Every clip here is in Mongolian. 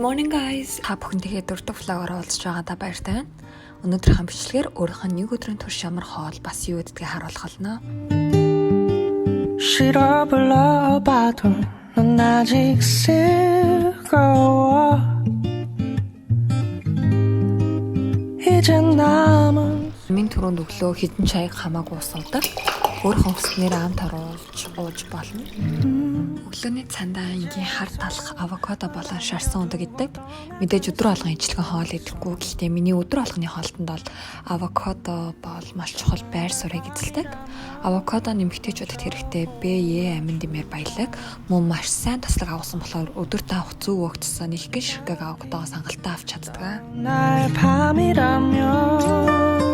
morning guys. Та бүхэн тэгээд дуртай vlog-оор олж байгаадаа баяртай байна. Өнөөдрийн бичлэгээр өөрийнхөө нэг өдрийн турш ямар хоол бас юу гэдгийг харуулах болно. 싫어 불러봐도 넌 아직 즐거워 이제 남은 Минь түрүүнд өглөө хідэн чайг хамаагүй усуудаг. Өөрийнхөө хүснээр амт оруулж ууж болно. Өглөөний цандаа ингийн хар талах авокадо болон шарсан ундаг иддэг. Мэдээж өдөр болгон ижлэгэн хоол идэхгүй. Гэхдээ миний өдөр болгоны хоолтонд бол авокадо бол маш чухал байр суурийг эзэлдэг. Авокадо нэмэгтэйчүүдэд хэрэгтэй Б, Е амин дэмээр баялаг. Мөн маш сайн таслаг авсан болохоор өдөрт авах зөв өгцсөн их гин ширхэг авокадогоос хангалттай авч чаддаг. 날 밤이라면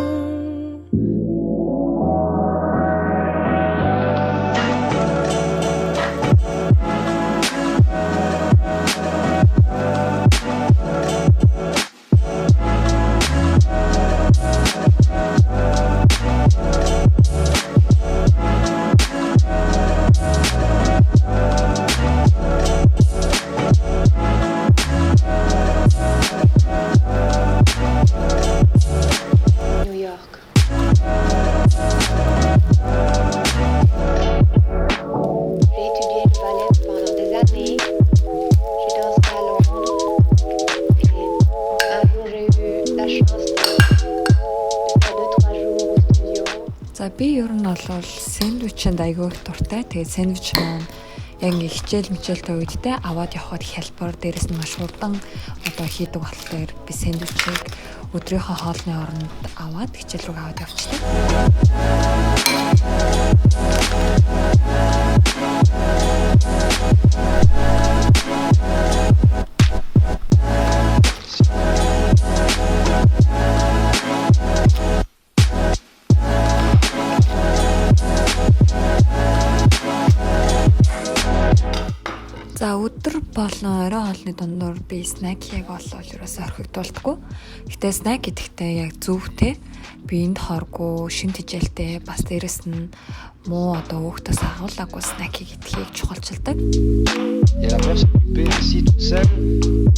За би ер нь бол сэндвичэнд айгүй их дуртай. Тэгээд сэндвич маань яг хичээл мичээлтэй үедээ аваад явхад хялбар дээрэс нь маш хурдан одоо хийдэг болохоор би сэндвичийг өдрийнхөө хоолны оронд аваад хичээл рүү аваад явчихдаг. За өдөр болон орой хоолны дундуур би снэкийг болол ерөөсөй орхигдуулдаггүй. Гэтэ снэк гэдэгтээ яг зөвхтэй биеинд хоргүй, шин тэжээлтэй бас дээрэс нь муу одоо өөхтөөс агуулаагүй снэкийг идэхийг чухалчилдаг. Et la mère s'occupait ainsi toute seule.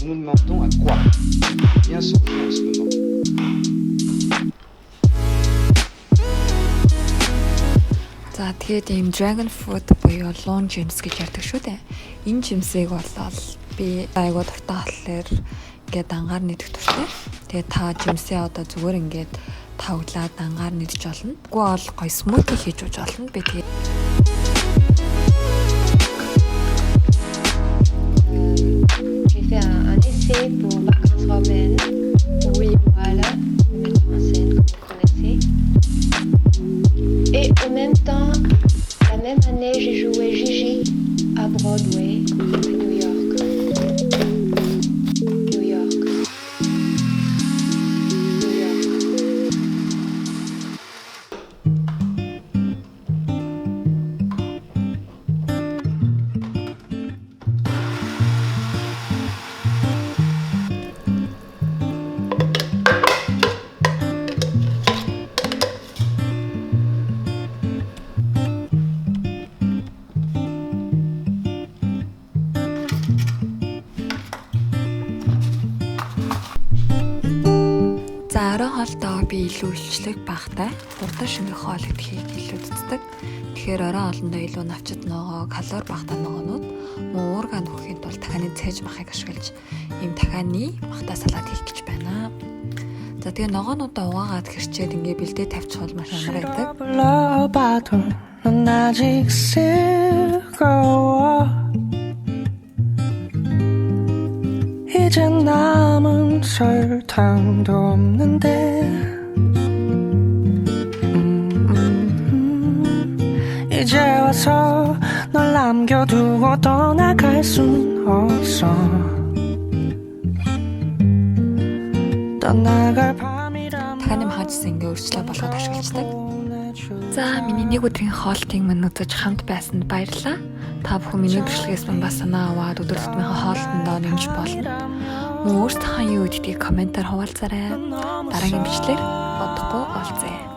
Nous nous demandons à quoi? Bien songer en ce moment. За тэгээд ийм dragon fruit буюу long gems гэж ярьдаг шүү дээ. Энэ жимсийг болол би айгуу дуртай болохоор ингээд ангаар нэгдэх туртай. Тэгээд та жимсээ одоо зүгээр ингээд тавглаад ангаар нэгдэж болно. Үгүй бол гоё смути хийж ууж болно. Би тэгээд j'ai fait un essai pour Vacances romaines. Oui, voilà, mettre en scène comme vous connaissez. Et en même temps, la même année, j'ai joué Gigi à Broadway, New York. New York. New York. за орой хоолтоо би илүү илчлэг багтай. Хурдан шингэх хоол идэхийг илүү үздэг. Тэгэхээр орой хоолндоо илүү навчит ногоо, калори багтаа ногоонууд мөн уурга нөхөхийн тулд дахианы цээж махыг ашиглаж ийм дахианы махтай салат хийх гэж байна. За тэгээ ногоонуудаа угаагаад хэрчээд ингээ бэлдээ тавьчихвал маш амар байдаг. 불러봐도 넌 아직 즐거워 이제 남은 설탕도 없는데 이제 와서 널 남겨두고 떠나갈 순 없어 떠나갈 밤이라면 Дахианы махажсан ингээ өөрчлөө болгоод ашигладаг. За миний нэг өдрийн хоолтыг мань үзэж хамт байсанд баярлалаа. Та бүхэн миний бичлэгээс мань бас санаа аваад өдөр тутмынхаа хоолтондоо нэмж болно. Мөн өөрсдийнхөө юу гэдгийг комментаар хуваалцаарай. Дараагийн бичлэгээр бодохгүй олзъя.